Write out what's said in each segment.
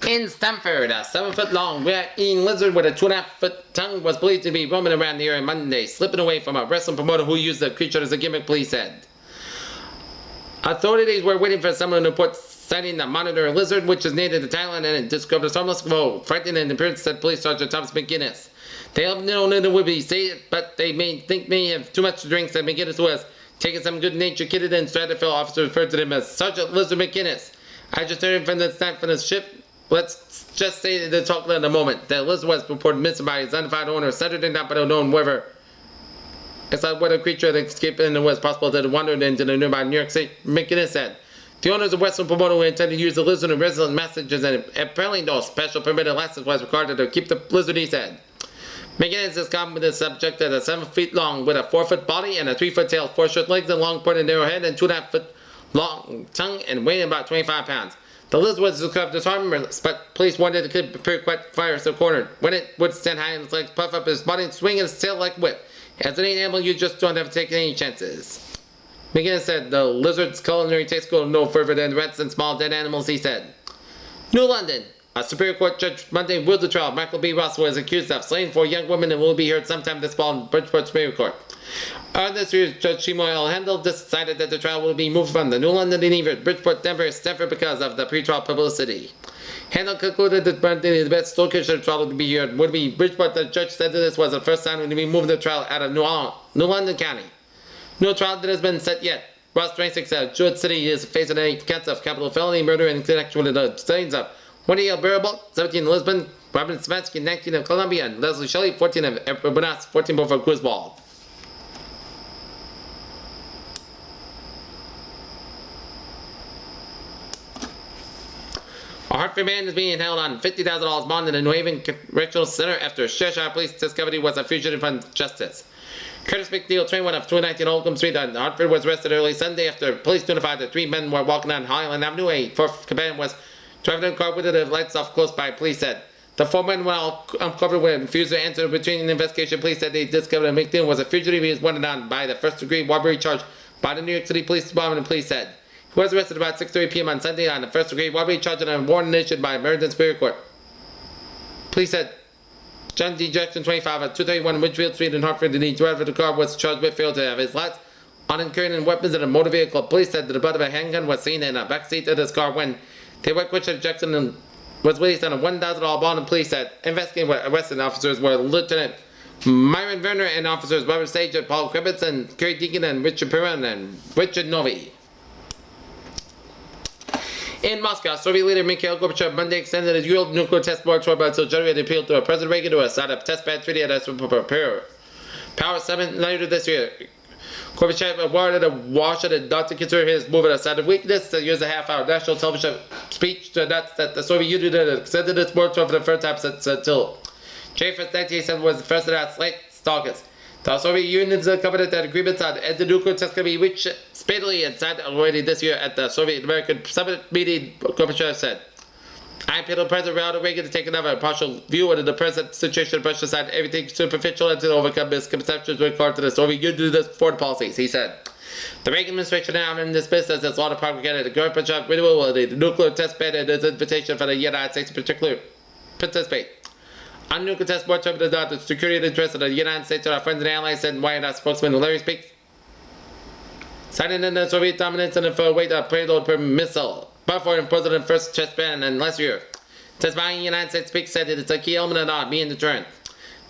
In Stamford, a 7-foot-long rat-eating lizard with a 2.5-foot tongue was believed to be roaming around the area Monday, slipping away from a wrestling promoter who used the creature as a gimmick, police said. Authorities were waiting for someone to report sighting the monitor lizard, which is native to Thailand, and it discovered a harmless foe, frightening in appearance, said Police Sergeant Thomas McGuinness. They have known it would be safe, but they may have too much to drink, said McGuinness, who has taken some good-natured kidded and Stratford officer referred to him as Sergeant Lizard McGuinness. I just heard from the staff from the ship. Let's just say that they're talking at the moment. The lizard was reported missing by its unidentified owner Saturday night, but unknown whether it's like what a creature that escaped in the west possible that wandered into the nearby New York City. McGuinness said. The owners of Western promoter who intended to use the lizard in resident messages, and apparently no special permitted license was required to keep the lizard, he said. McGuinness is common with the subject that is 7 feet long with a 4-foot body and a 3-foot tail, 4 short legs, and long pointed narrow head, and 2.5-foot long tongue, and weighing about 25 pounds. The lizard was discovered disarmed, but police wanted it could prepare quite fire so cornered. When it would stand high on its legs, puff up his body, and swing its tail like a whip. As an animal, you just don't have to take any chances. McGuinness said the lizard's culinary taste go no further than rats and small dead animals, he said. New London. A Superior Court judge Monday ruled the trial. Michael B. Russell was accused of slaying 4 young women and will be heard sometime this fall in Bridgeport Superior Court. On this year's Judge Shimo L. Handel decided that the trial will be moved from the New London to Newbury, Bridgeport, Denver, Stamford because of the pretrial publicity. Handel concluded that the best location of the trial would be Bridgeport. The judge said that this was the first time to be moving the trial out of New London County. No trial that has been set yet. Ross 26 said Jewett City is facing 8 counts of capital felony murder in connection with the stains of Wendy L. Barabalt, 17 in Lisbon, Robin Smansky, 19 of Columbia, and Leslie Shelley, 14 of Urbanas, 14 for Griswold. A Hartford man is being held on $50,000 bond in the New Haven Correctional Center after Cheshire Police discovered he was a fugitive from justice. Curtis McNeil, 21 of 219 Oldham Street in Hartford, was arrested early Sunday after police notified that 3 men were walking on Highland Avenue. A 4th companion was driving a car with the lights off close by, police said. The 4 men were all uncovered when refused to answer between the investigation. Police said they discovered that McNeil was a fugitive. He was wanted on by the first-degree robbery charge by the New York City Police Department, and police said. He was arrested about 6:30 p.m. on Sunday on the first-degree robbery charge and a warrant issued by Meriden Superior Court. Police said John D. Jackson, 25, at 231 Ridgefield Street in Hartford, the driver of the car was charged with failure to have his lights on and carrying weapons in a motor vehicle. Police said that the butt of a handgun was seen in the back seat of his car when they were questioned. Jackson was released on a $1,000 bond, and police said investigating arrested officers were Lieutenant Myron Werner and officers Robert Sage, Paul Krebitz, and Kerry Deacon, and Richard Perrin, and Richard Novi. In Moscow, Soviet leader Mikhail Gorbachev Monday extended his Euro nuclear test moratorium until January to appeal to President Reagan to start a test ban treaty at a Power Summit later this year. Gorbachev awarded a Washington not to consider his move as a sign of weakness to use a half-hour national television speech to announce that the Soviet Union had extended its moratorium for the first time since until January 1987 was the first announced late August. The Soviet Union's covenant that agreements on anti-nuclear tests can be reached speedily and signed already this year at the Soviet-American Summit meeting, Gorbachev said. I appeal to President Ronald Reagan to take another impartial view of the present situation, brush aside everything superficial and to overcome misconceptions with regard to the Soviet Union's foreign policies, he said. The Reagan administration now in this business has a lot of propaganda. The Gorbachev renewal of the nuclear test ban and its invitation for the United States in particular participate. On nuclear test moratorium does not the security and interest of the United States and our friends and allies, said White House spokesman Larry Speaks. Citing in the Soviet dominance and the weight of payload per missile. Before President first test ban and last year. Testifying in the United States Speaks said it is a key element of not being deterrent.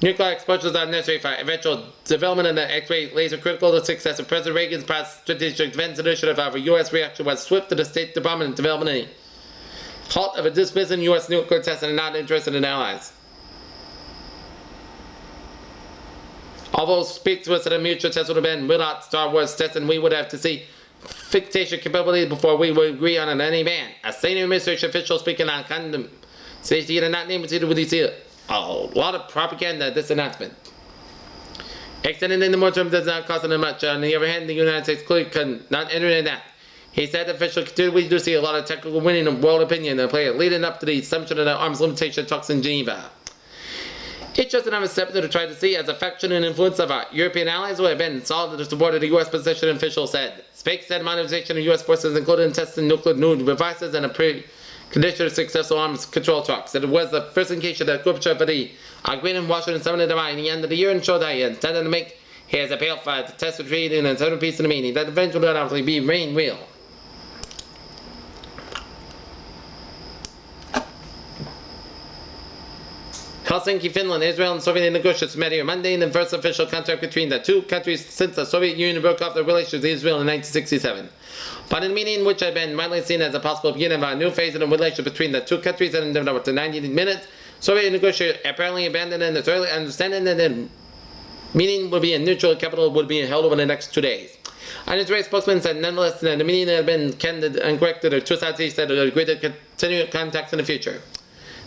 Nuclear explosions are necessary for eventual development of the X-ray laser critical to the success of President Reagan's past strategic defense initiative. However, U.S. reaction was swift to the State Department in development a halt of a dismissing U.S. nuclear tests and not interested in allies. Although Speaks was that a mutual test would have been will not Star Wars test, and we would have to see fixation capability before we would agree on any ban. A senior administration official speaking on condom says he did not name it with these a lot of propaganda this announcement. Extending in the moratorium does not cost them much. On the other hand, the United States clearly cannot enter in that. He said the official continued we do see a lot of technical winning of world opinion and play leading up to the assumption of the arms limitation talks in Geneva. It's just another step to try to see as affection and influence of our European allies would have been solid to support of the U.S. position, official said. Speaks said modernization of U.S. forces included in testing nuclear new devices and a condition of successful arms control talks. It was the first indication that Gorbachev had agreed in Washington 7 at the end of the year and showed that he intended to make his appeal for the test of treaty and seven piece of the meeting that eventually would obviously be rain real. Helsinki, Finland, Israel, and Soviet negotiations met here Monday in the first official contact between the two countries since the Soviet Union broke off their relations with Israel in 1967. But in a meeting which had been widely seen as a possible beginning of a new phase in the relationship between the two countries and ended up to 90 minutes, Soviet negotiators apparently abandoned an early understanding that the meeting would be in neutral capital would be held over the next 2 days. An Israeli spokesman said nonetheless that the meeting had been candid and corrected. The two sides said they would agree to continue contacts in the future.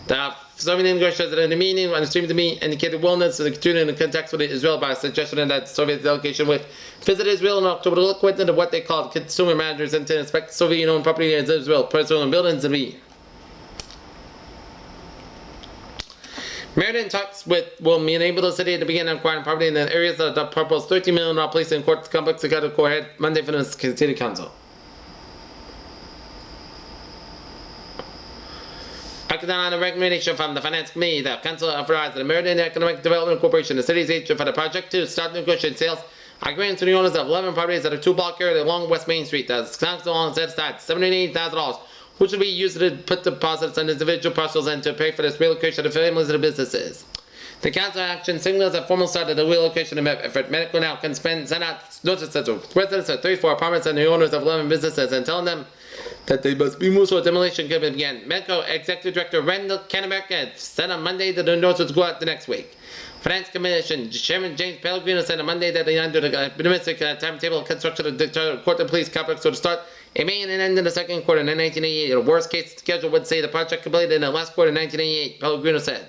The Soviet negotiators at the meeting seemed to be indicated willingness to continue in contact with Israel by a suggestion that the Soviet delegation would visit Israel in October to look into what they called consumer managers and to inspect Soviet-owned property in Israel, personal buildings and be. Meriden talks will enable the city to begin acquiring property in the areas of the proposed $13 million place in court complex to go ahead Monday for the city council. Acting on a recommendation from the Finance Committee, the Council authorized the Meriden Economic Development Corporation, the city's agent for the project, to start negotiating sales agreements to the owners of 11 properties that are 2-block area along West Main Street. The council set aside $780,000, which will be used to put deposits on individual parcels and to pay for this relocation of families and businesses. The council action signals a formal start of the relocation effort. Medical now can send out notices to residents of 34 apartments and the owners of 11 businesses and telling them that they must be moved so demolition can begin. Medco Executive Director Randall Kennebeck said on Monday that the notices go out the next week. Finance Commission Chairman James Pellegrino said on Monday that they under the optimistic timetable of construction of the court and police complex would start in May and end in the second quarter in 1988. The worst case schedule would say the project completed in the last quarter of 1988, Pellegrino said.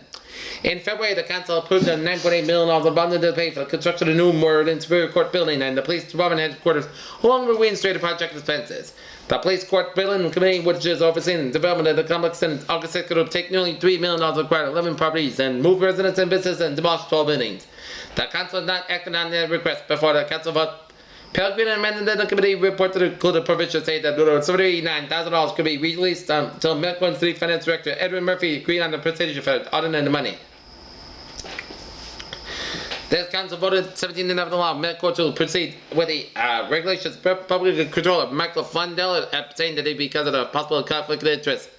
In February, the council approved a $9.8 million bond to pay for the construction of a new Meriden Superior Court building and the police department headquarters, along with reinstated project expenses. The police court building committee, which is overseeing the development of the complex in August 6th, would take nearly $3 million to acquire 11 properties and move residents and businesses and demolish 12 buildings. The council has not acted on their request before the council vote. Pellegrino amended the committee report to include a provision saying that $79,000 could be released until Medical and City Finance Director Edwin Murphy agreed on the procedure for auditing the money. The council voted 17 to 11 to allow Medical to proceed with the regulations. Public controller Michael Flundell saying that because of the possible conflict of interest.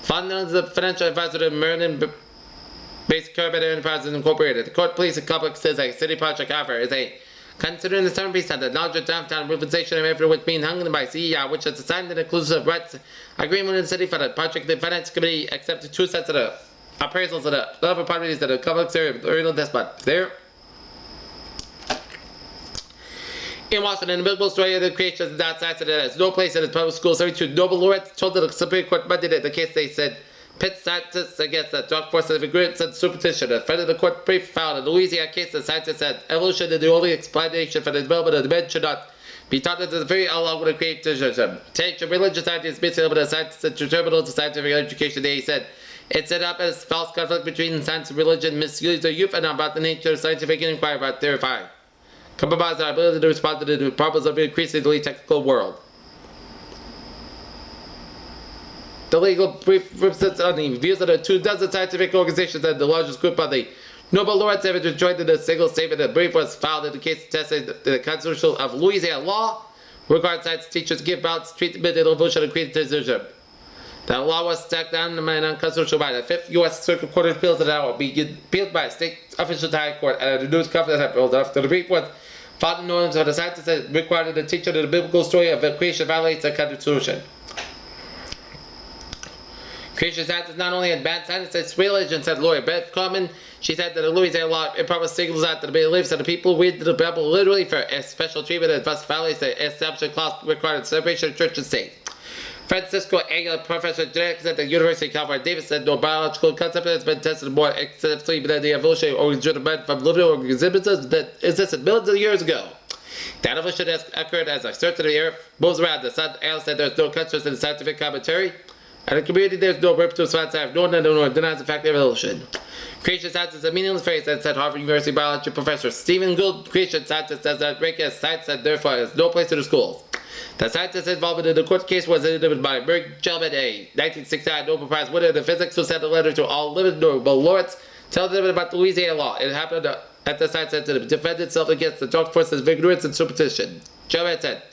Flundell is the financial advisor to Meriden-based Carbon Enterprises Incorporated. The court police complex says a city project offer is a considering the 7% the larger downtown urbanization effort which being hung by CER, which has signed an inclusive rights agreement in the city for the project. The Finance Committee accepted 2 sets of the appraisals of the 11 properties that are complex area earlier this month. There. In Washington, the biblical story of the creation of that site said that there's no place in its public schools. 72 Nobel laureates told the Supreme Court Monday that the case they said Pitt scientists against the dark forces of agreement said superstition. A friend of the court brief filed in the Louisiana case, the scientists said evolution is the only explanation for the development of the men should not be taught as a very along with a creationism. Take the religious ideas based on the science that determine the scientific education. They said it set up as false conflict between science and religion, misuse the youth, and about the nature of scientific inquiry about terrifying. Compromise our ability to respond to the problems of an increasingly technical world. The legal brief represents on the views of the 24 scientific organizations and the largest group of the Nobel laureates ever joined in a single statement. The brief was filed in the case testing the Constitution of Louisiana law required science teachers give balance treatment and evolution and criticism. The law was struck down and unconstitutional by the 5th U.S. Circuit Court of Appeals, and now will be appealed by a state official high court. And the news conference held after the brief was found norms of the scientists that required the teacher the biblical story of the creation violates the Constitution. Creation science is not only advanced science, it's religion, said lawyer Beth Coleman. She said that the Louisiana law improper signals out the beliefs of the people who read the Bible literally for a special treatment and thus violates the establishment clause requiring separation of church and state. Francisco Aguilar, professor of genetics at the University of California, Davis said no biological concept has been tested more extensively than the evolutionary origin of man from living organisms that existed millions of years ago. The evolution has occurred as a search of the earth moves around the sun. Alice said there's no conscience in the scientific commentary. And in the community, there's no reputable science. I have no one who denies the fact of evolution. Creation science is a meaningless phrase, that said Harvard University biology professor Stephen Gould. Creation science says that break as science and therefore has no place in the schools. The scientist involved in the court case was interviewed by Berg Gelman, a 1969 Nobel Prize winner in physics, who sent a letter to all living Nobel laureates telling them about the Louisiana law. It happened at the science center to defend itself against the dark forces of ignorance and superstition. Gelman said,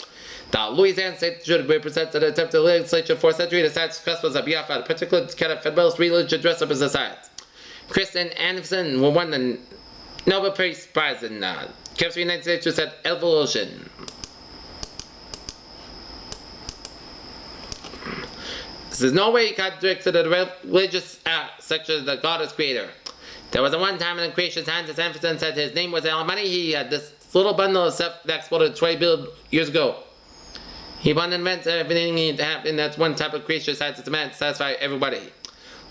the Louisiana state should represent an attempt to legislation for a century. The science quest was a beyond a particular kind of fundamentalist religion dressed up as a science. Kristen Anderson won the Nobel Peace Prize in chemistry in 1982, said evolution. This is no way contradicts the religious section of the God as creator. There was a one time in the creation scientist Anderson said his name was Alamani. He had this little bundle of stuff that exploded 20 billion years ago. He wanted to invent everything he had, and that's one type of creation science is meant to satisfy everybody.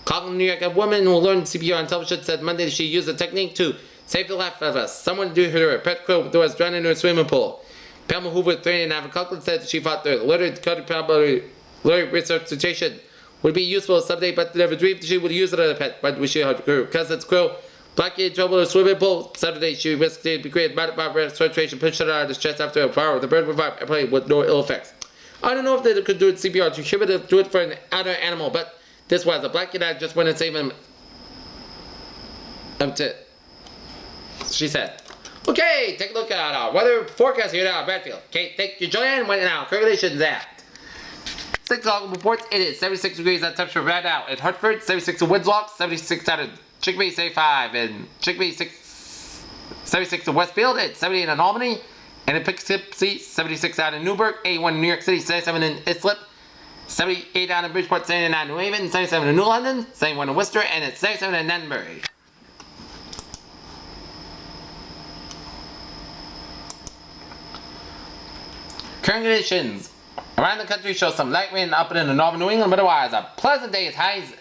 Calling New York, a woman who learned CPR on television said Monday she used a technique to save the life of us. Someone did her pet crow who was drowned in her swimming pool. Pamela Hoover, 39, Coughlin said she thought the literary resuscitation would be useful someday, but never dreamed she would use it as a pet. But we should have her cousin's crow blocking in trouble in a swimming pool. Saturday, she risked it to be created by resuscitation, pushed her out of distress after a power. The bird revived and played with no ill effects. I don't know if they could do it CPR to human to do it for an other animal, but this was a black cat just went and saved him. She said. Okay, take a look at our weather forecast here now at Bradfield. Okay, thank you, Joanne. Went now. Congratulations, that. 6 o'clock reports. It is 76 degrees at temperature right now in Hartford, 76 in Winslow, 76 out of Chicopee, 75 in Chicopee, 76 in Westfield, it's 78 in Albany, and in Poughkeepsie, 76 out in Newburgh, 81 in New York City, 77 in Islip, 78 out in Bridgeport, 79 in New Haven, 77 in New London, 71 in Worcester, and it's 77 in Edinburgh. Current conditions around the country show some light rain up in the northern New England, but otherwise a pleasant day. It's highs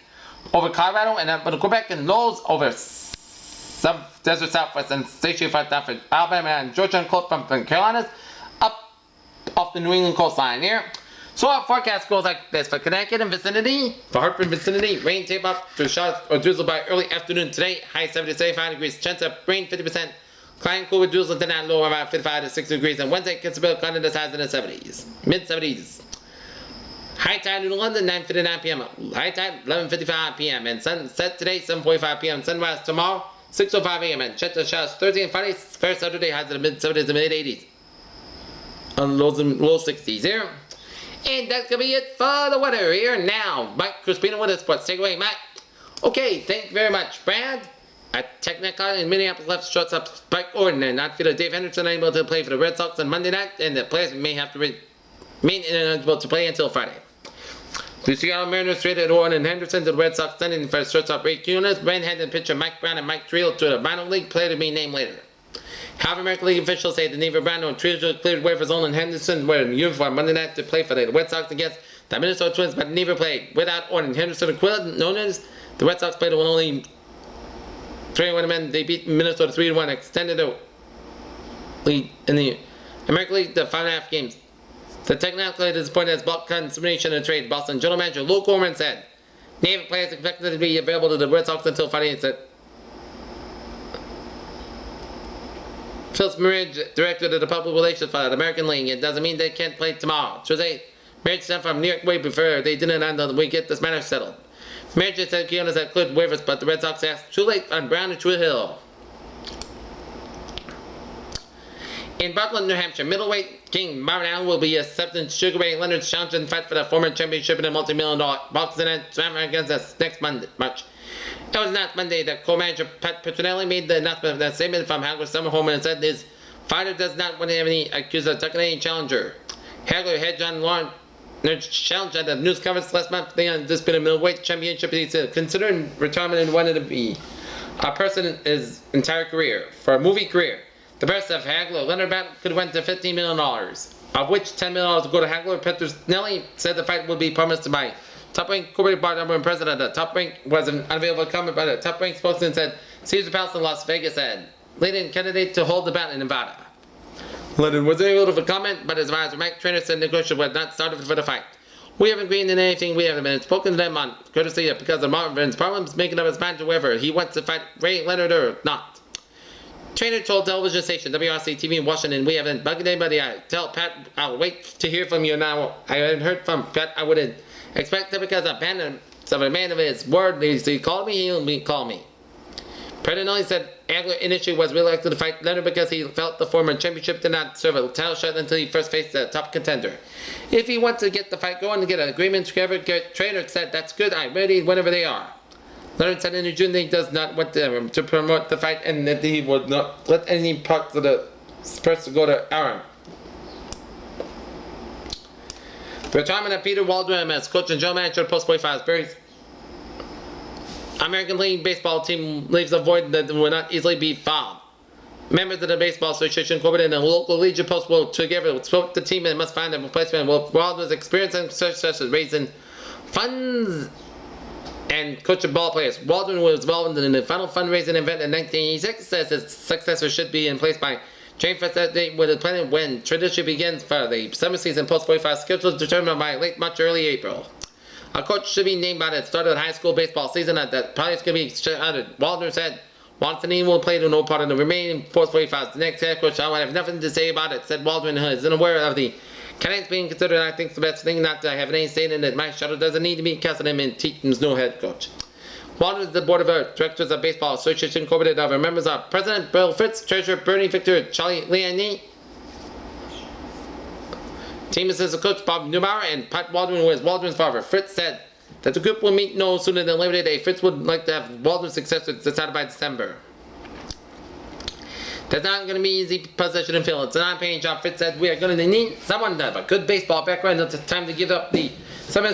over Colorado and up in Quebec, and lows over some desert southwest and station front down for Alabama and Georgia and coast from the Carolinas up off the New England coastline here. So our forecast goes like this: for Connecticut and vicinity, for Hartford vicinity, rain tape up to showers or drizzle by early afternoon today, high 70 to 75 degrees, chance of rain 50%, climb cool with drizzle tonight, low around 55 to 60 degrees, and Wednesday considerable climate the highs in the 70s, mid 70s. High tide in London 9:59 p.m. High tide 11:55 p.m. and sunset today 7:45 p.m. Sunrise tomorrow 6:05 a.m. and chance of showers Thursday and Friday. First Saturday highs in the mid 70s and mid 80s, on lows and low 60s here. And that's gonna be it for the weather here now. Mike Crispino with us. Sports. Take away, Mike. Okay, thank you very much, Brad. At Technicolor in Minneapolis left shortstop Spike Gordon and outfielder Dave Henderson unable to play for the Red Sox on Monday night, and the players may have to remain ineligible to play until Friday. The Seattle Mariners traded Gordon and Henderson to the Red Sox, sending for shortstop Ray Kunis, right-handed pitcher Mike Brown, and Mike Trio to the minor league, player to be named later. However, American League officials say that neither Brown nor Trio cleared waivers. Olin and Henderson were in uniform Monday night to play for the Red Sox against the Minnesota Twins, but neither played. Without Gordon, Henderson and Quill, known as the Red Sox played with only 21 men. They beat Minnesota 3-1, extended the lead in the American League to 5.5 games. The technically disappointed as bulk consummation and trade. Boston General Manager Lou Gorman said, named players expected to be available to the Red Sox until Friday. Said Phil Marriage, director of the public relations for the American League. It doesn't mean they can't play tomorrow. Tuesday, Marriage sent from New York way before they didn't until we get this matter settled. Marriage said Quinones had cleared waivers, but the Red Sox asked too late on Brown and Trujillo. In Buckland, New Hampshire, middleweight king Marvin Allen will be accepting Sugar Ray Leonard's challenge and fight for the former championship in a multi-million-dollar boxing event against us next March. It was announced Monday that co-manager Pat Petronelli made the announcement of that statement from Hagler's summer home and said his fighter does not want to have any accused of attacking any challenger. Hagler had John Lawrence challenge at the news conference last month. They undisputed middleweight championship. He's considering retirement and wanted to be a person in his entire career for a movie career. The price of Hagler Leonard battle could have went to $15 million, of which $10 million will go to Hagler. Petronelli said the fight would be promised by Top Rank corporate board member and president of the Top Rank was unavailable to comment, but the Top Rank spokesman said Caesar Palace in Las Vegas said leading candidate to hold the battle in Nevada. Leonard was able to comment, but his advisor Mike Trainer said negotiations were not started for the fight. We haven't agreed on anything. We haven't been spoken to them on courtesy of because of Marvin's problems making up his mind to whether he wants to fight Ray Leonard or not. Trainer told television station WRC TV in Washington, "We haven't bugged anybody. I tell Pat I'll wait to hear from you now. I haven't heard from Pat. I wouldn't expect it because I'm a man of his word. He called me, he'll call me." Predinelli said Agler initially was reelected to fight Leonard because he felt the former championship did not serve a title shot until he first faced a top contender. If he wants to get the fight going and get an agreement together, Trainer said, "That's good. I'm ready whenever they are." Leonard said in June that he does not want to promote the fight and that he would not let any parts of the person go to Aaron. The retirement of Peter Waldron as coach and general manager post-45 Berry's American League Baseball team leaves a void that will not easily be found. Members of the Baseball Association Incorporated and the local legion post will together support the team and must find a replacement. Waldron's experience and such as raising funds and coaching ball players. Waldron was involved in the final fundraising event in 1986, says his successor should be in place by James first that date with the plan when tradition begins for the summer season post-45 schedule determined by late March, early April. A coach should be named by the start of the high school baseball season that probably is going to be started. Waldron said Watson will play no part in the remaining post-45. The next head coach, I would have nothing to say about it, said Waldron, who is unaware of the candidates being considered. I think it's the best thing not to have any say in it. My shuttle doesn't need to be casting him in Teton's new head coach. Waldron is the board of directors of Baseball Association Incorporated. Our members are President Bill Fritz, Treasurer Bernie Victor, Charlie Leone, team assistant coach Bob Neubauer, and Pat Waldron, who is Waldron's father. Fritz said that the group will meet no sooner than Labor Day. Fritz would like to have Waldron's successor decided by December. That's not going to be easy position to fill. It's a non-paying job. Fritz said we are going to need someone to have a good baseball background. It's time to give up the 7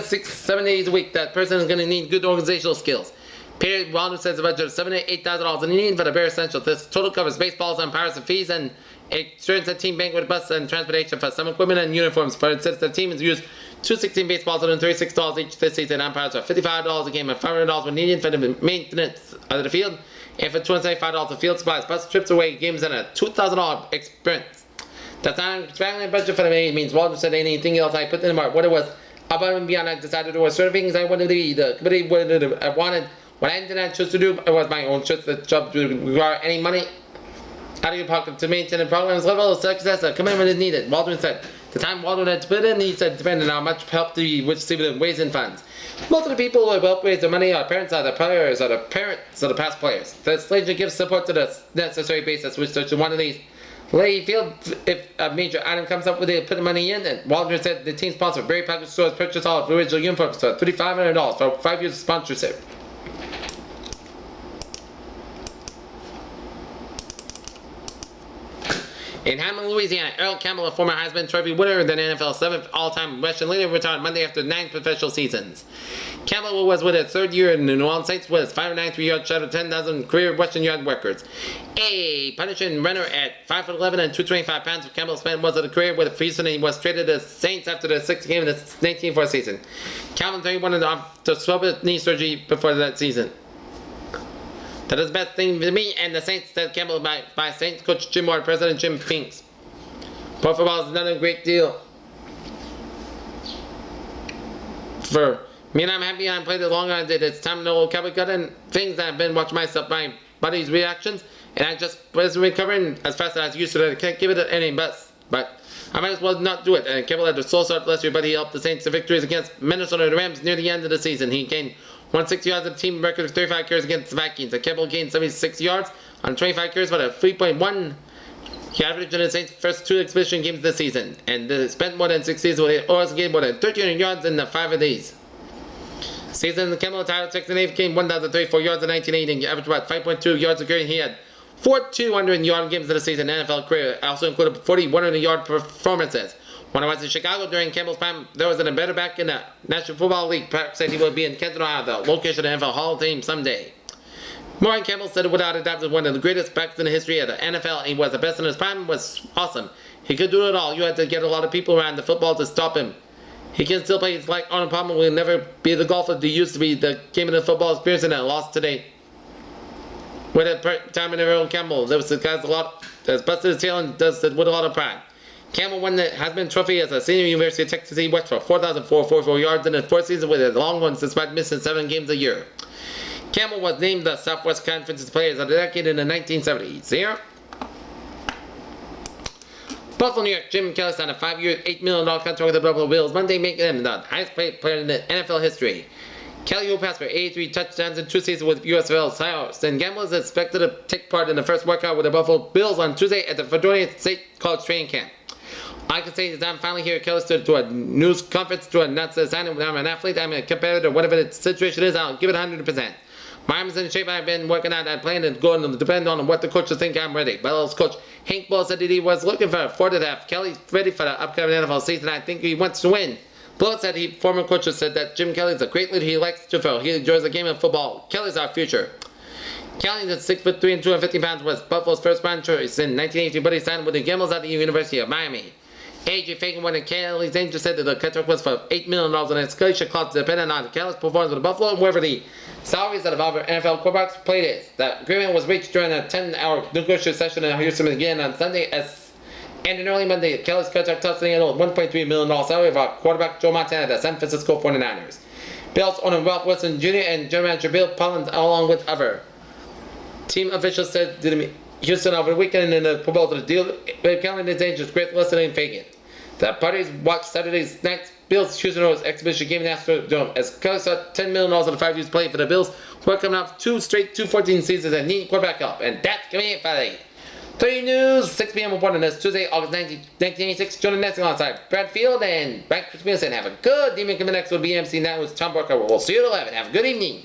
days a week. That person is going to need good organizational skills. Peter Waldron says a budget of $7,000 to $8,000 in need for the bare essentials. This total covers baseballs, umpires, and fees, and insurance and team banquet bus and transportation for some equipment and uniforms. For instance, the team has used 216 baseballs and $36 each this season. Umpires are $55 a game and $500 when needed for the maintenance of the field, and for $275 of field supplies, bus trips away games, and a $2,000 experience. That's not an extravagant budget for the main. It means Waldron said anything else I put in the mark. What it was above and beyond, I decided there were certain things I wanted to be. The committee would have wanted. What I did not choose to do, it was my own choice. The job to require any money out of your pocket to maintain the program's level of success. A commitment is needed. Waldron said. The time Waldron had to put in, he said, depended on how much help he would receive in ways and funds. Most of the people who have helped raise their money are parents of the players or the parents of the past players. The legislature gives support to the necessary basis, which is one of these. Lay field, if a major item comes up with it, put the money in, and Waldron said the team sponsor, Berry Package Stores, purchased all of the original uniforms for $3,500 for 5 years of sponsorship. In Hammond, Louisiana, Earl Campbell, a former Heisman Trophy winner and NFL's 7th all-time Russian leader, retired Monday after 9 professional seasons. Campbell was with his 3rd year in the New Orleans Saints with his 593 yards shot of 10,000 career Russian yard records. A punishing runner at 5'11" and 225 pounds, Campbell spent most of the career with Houston and he was traded to the Saints after the 6th game of the 1994 season. Campbell 31 off the slow knee surgery before that season. That is the best thing to me and the Saints, said Campbell by Saints coach Jim Ward, President Jim Finks. Pro football has done a great deal for me, and I'm happy I played it longer than I did. It's time to know Cowboy got in things. I've been watching my buddy's reactions, and I just was recovering as fast as I used to. I can't give it any best, but I might as well not do it. And Campbell had a slow start last year, but he helped the Saints to victories against Minnesota and the Rams near the end of the season. He gained 160 yards of the team record of 35 carries against the Vikings. And Campbell gained 76 yards on 25 carries for a 3.1 average in the Saints' first 2 exhibition games this season. And they spent more than 6 seasons with it. Also gained more than 1,300 yards in the 5 of these season. Campbell retired 6th and 8th, gained 1,034 yards in 1980 and averaged about 5.2 yards a carry. He had 4 200-yard games of the season. NFL career also included 40 100-yard performances. When I was in Chicago during Campbell's time, there was a better back in the National Football League. Park said he would be in Kenton, Ohio, the location of the NFL Hall of Fame someday. Maureen Campbell said without a doubt was one of the greatest backs in the history of the NFL. He was the best in his prime. Was awesome. He could do it all. You had to get a lot of people around the football to stop him. He can still play. It's like Arnold Palmer will never be the golfer he used to be. The game of the football experience and lost today. With a time in Earl Campbell, there was the guys a lot has busted his tail and does it with a lot of pride. Campbell won the Heisman Trophy as a senior University of Texas West for 4,444 yards in his 4th season with his Longhorns despite missing 7 games a year. Campbell was named the Southwest Conference's Players of the Decade in the 1970s. Here, Buffalo, New York, Jim Kelly signed a 5-year, $8 million contract with the Buffalo Bills Monday, making him the highest paid player in the NFL history. Kelly will pass for 83 touchdowns in 2 seasons with USFL Cyrus, and Gamble is expected to take part in the first workout with the Buffalo Bills on Tuesday at the Virginia State College training camp. I can say that I'm finally here at Kelly stood to a news conference to announce the signing. I'm an athlete, I'm a competitor, whatever the situation is, I'll give it 100%. My arm is in shape, I've been working out, I plan to go and depend on what the coaches think I'm ready. Bell's coach Hank Ball said that he was looking for a 4.5. Kelly's ready for the upcoming NFL season, I think he wants to win. Blow said former coaches said that Jim Kelly is a great leader, he likes to throw, he enjoys the game of football. Kelly's our future. Kelly is 6'3" and 250 pounds, was Buffalo's first round choice in 1982, but he signed with the Gambles at the University of Miami. AJ Fagan, one of Kelly's agents, said that the contract was for $8 million and escalation clause dependent on Kelly's performance with Buffalo and wherever the salaries of other NFL quarterbacks played is. The agreement was reached during a 10-hour negotiation session in Houston again on Sunday and in early Monday. Kelly's contract topping at a $1.3 million salary of our quarterback Joe Montana at the San Francisco 49ers. Bills owner Ralph Wilson Jr. and general manager Bill Collins, along with other team officials, said to Houston over the weekend in the proposal to deal with Kelly and his agents, Great listening Fagan. The parties watched Saturday night's Bills Houston Roads exhibition game in Astrodome as Kelly saw $10 million in the 5 years played for the Bills, who are coming off 2 straight 2-14 seasons and need quarterback help. And that's coming in Friday. 30 News, 6 p.m. reporting this Tuesday, August 19, 1986. Joining next alongside Brad Field and Frank Christmas, and have a good evening. Coming next will be MC Night with Tom Barker. We'll see you at 11. Have a good evening.